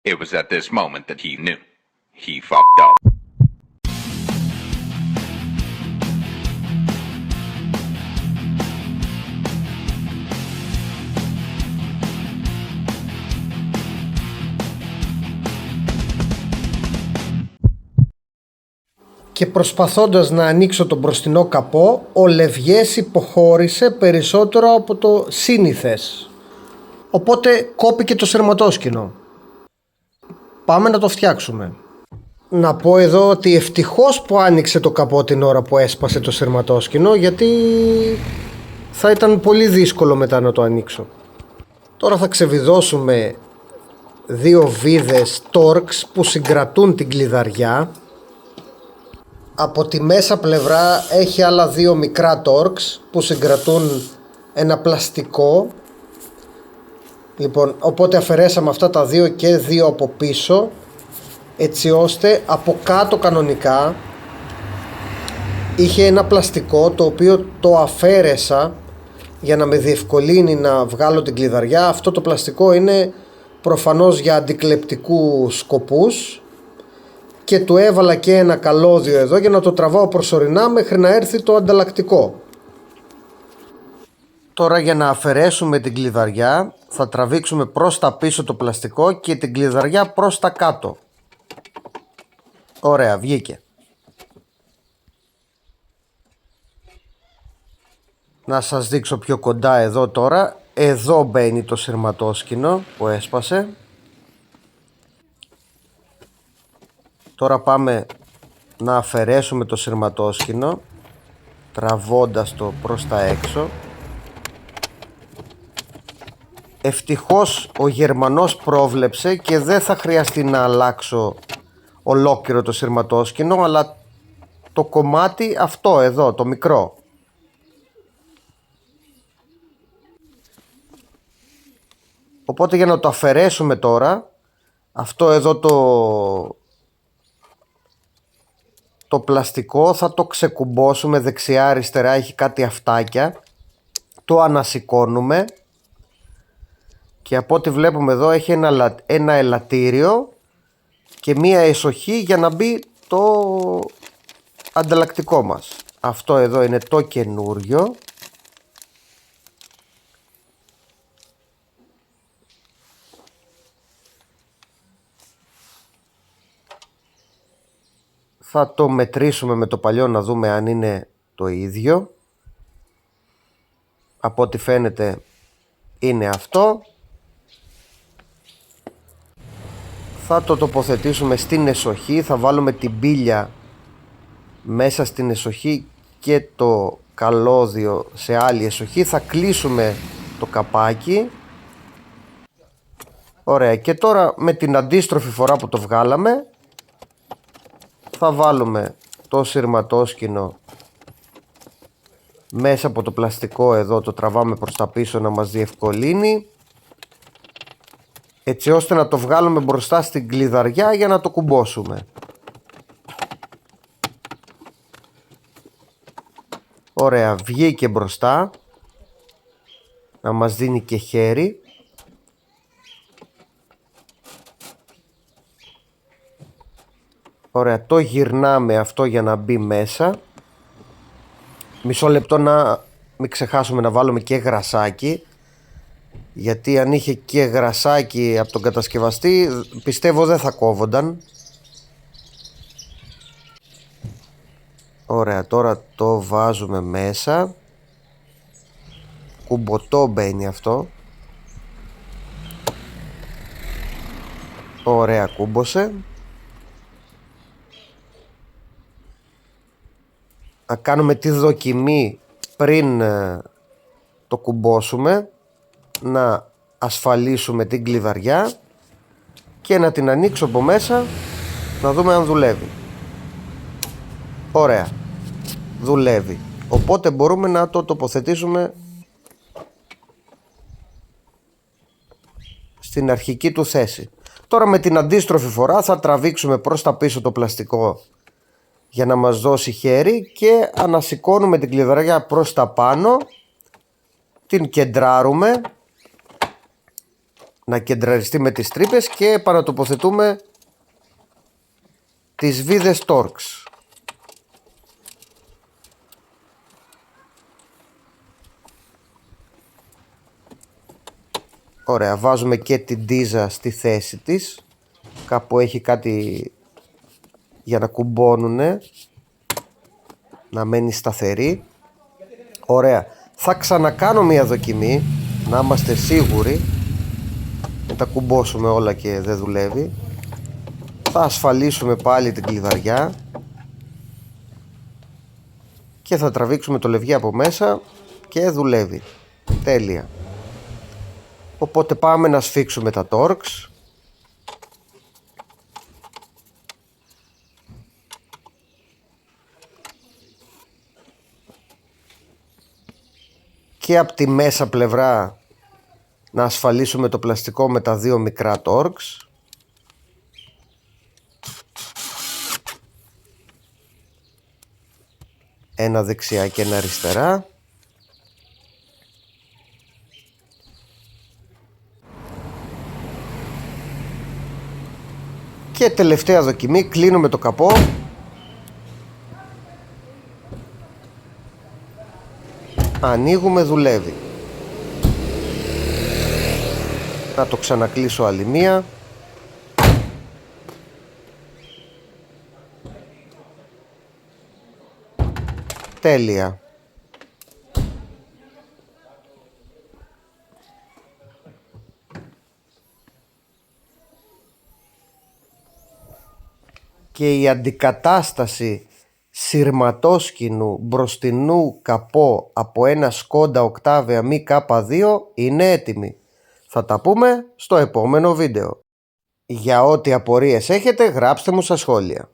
It was at this moment that he knew. He fucked up. Και προσπαθώντας να ανοίξω τον μπροστινό καπό, ο Λευγές υποχώρησε περισσότερο από το σύνηθες. Οπότε κόπηκε το σειρματόσκηνο. Πάμε να το φτιάξουμε. Να πω εδώ ότι ευτυχώς που άνοιξε το καπό την ώρα που έσπασε το σειρματόσκηνο, γιατί θα ήταν πολύ δύσκολο μετά να το ανοίξω. Τώρα θα ξεβιδώσουμε δύο βίδες Torx που συγκρατούν την κλειδαριά. Από τη μέσα πλευρά έχει άλλα δύο μικρά Torx που συγκρατούν ένα πλαστικό. Λοιπόν, οπότε αφαιρέσαμε αυτά τα δύο και δύο από πίσω, έτσι ώστε από κάτω κανονικά είχε ένα πλαστικό το οποίο το αφαίρεσα για να με διευκολύνει να βγάλω την κλειδαριά. Αυτό το πλαστικό είναι προφανώς για αντικλεπτικούς σκοπούς και του έβαλα και ένα καλώδιο εδώ για να το τραβάω προσωρινά μέχρι να έρθει το ανταλλακτικό. Τώρα για να αφαιρέσουμε την κλειδαριά θα τραβήξουμε προς τα πίσω το πλαστικό και την κλειδαριά προς τα κάτω. Ωραία, βγήκε. Να σας δείξω πιο κοντά εδώ τώρα. Εδώ μπαίνει το σειρματόσκηνο που έσπασε. Τώρα πάμε να αφαιρέσουμε το σειρματόσκηνο τραβώντας το προς τα έξω. Ευτυχώς ο Γερμανός πρόβλεψε και δεν θα χρειαστεί να αλλάξω ολόκληρο το σειρματόσκηνο, αλλά το κομμάτι αυτό εδώ, το μικρό. Οπότε για να το αφαιρέσουμε τώρα, αυτό εδώ το πλαστικό θα το ξεκουμπώσουμε δεξιά αριστερά, έχει κάτι αυτάκια, το ανασηκώνουμε και από ό,τι βλέπουμε εδώ έχει ένα ελαττήριο και μία εσοχή για να μπει το ανταλλακτικό μας. Αυτό εδώ είναι το καινούριο. Θα το μετρήσουμε με το παλιό να δούμε αν είναι το ίδιο. Από ό,τι φαίνεται είναι αυτό. Θα το τοποθετήσουμε στην εσοχή, θα βάλουμε την πύλια μέσα στην εσοχή και το καλώδιο σε άλλη εσοχή. Θα κλείσουμε το καπάκι. Ωραία, και τώρα με την αντίστροφη φορά που το βγάλαμε θα βάλουμε το σειρματόσκηνο μέσα από το πλαστικό εδώ, το τραβάμε προς τα πίσω να μας διευκολύνει, έτσι ώστε να το βγάλουμε μπροστά στην κλειδαριά για να το κουμπώσουμε. Ωραία, βγήκε μπροστά, να μας δίνει και χέρι. Ωραία, το γυρνάμε αυτό για να μπει μέσα. Μισό λεπτό να μην ξεχάσουμε να βάλουμε και γρασάκι, γιατί αν είχε και γρασάκι από τον κατασκευαστή πιστεύω δεν θα κόβονταν. Ωραία, τώρα το βάζουμε μέσα. Κουμποτό μπαίνει αυτό. Ωραία, κούμπωσε. Να κάνουμε τη δοκιμή πριν το κουμπώσουμε, να ασφαλίσουμε την κλειδαριά και να την ανοίξω από μέσα να δούμε αν δουλεύει. Ωραία, δουλεύει, οπότε μπορούμε να το τοποθετήσουμε στην αρχική του θέση. Τώρα με την αντίστροφη φορά θα τραβήξουμε προς τα πίσω το πλαστικό για να μας δώσει χέρι και ανασηκώνουμε την κλειδαριά προς τα πάνω, την κεντράρουμε να κεντραριστεί με τις τρύπες και επανατοποθετούμε τις βίδες Torx. Ωραία, βάζουμε και την ντίζα στη θέση της. Κάπου έχει κάτι για να κουμπώνουνε, να μένει σταθερή. Ωραία, θα ξανακάνω μια δοκιμή, να είμαστε σίγουροι. Να τα κουμπώσουμε όλα και δεν δουλεύει. Θα ασφαλίσουμε πάλι την κλειδαριά και θα τραβήξουμε το λευγέ από μέσα και δουλεύει. Τέλεια. Οπότε πάμε να σφίξουμε τα Torx. Και από τη μέσα πλευρά να ασφαλίσουμε το πλαστικό με τα δύο μικρά Torx. Ένα δεξιά και ένα αριστερά. Και τελευταία δοκιμή, κλείνουμε το καπό. Ανοίγουμε, δουλεύει. Να το ξανακλείσω άλλη μία. Τέλεια. Και η αντικατάσταση σειρματόσκηνου μπροστινού καπό από ένα Skoda Octavia Mi K2 είναι έτοιμη. Θα τα πούμε στο επόμενο βίντεο. Για ό,τι απορίες έχετε, γράψτε μου στα σχόλια.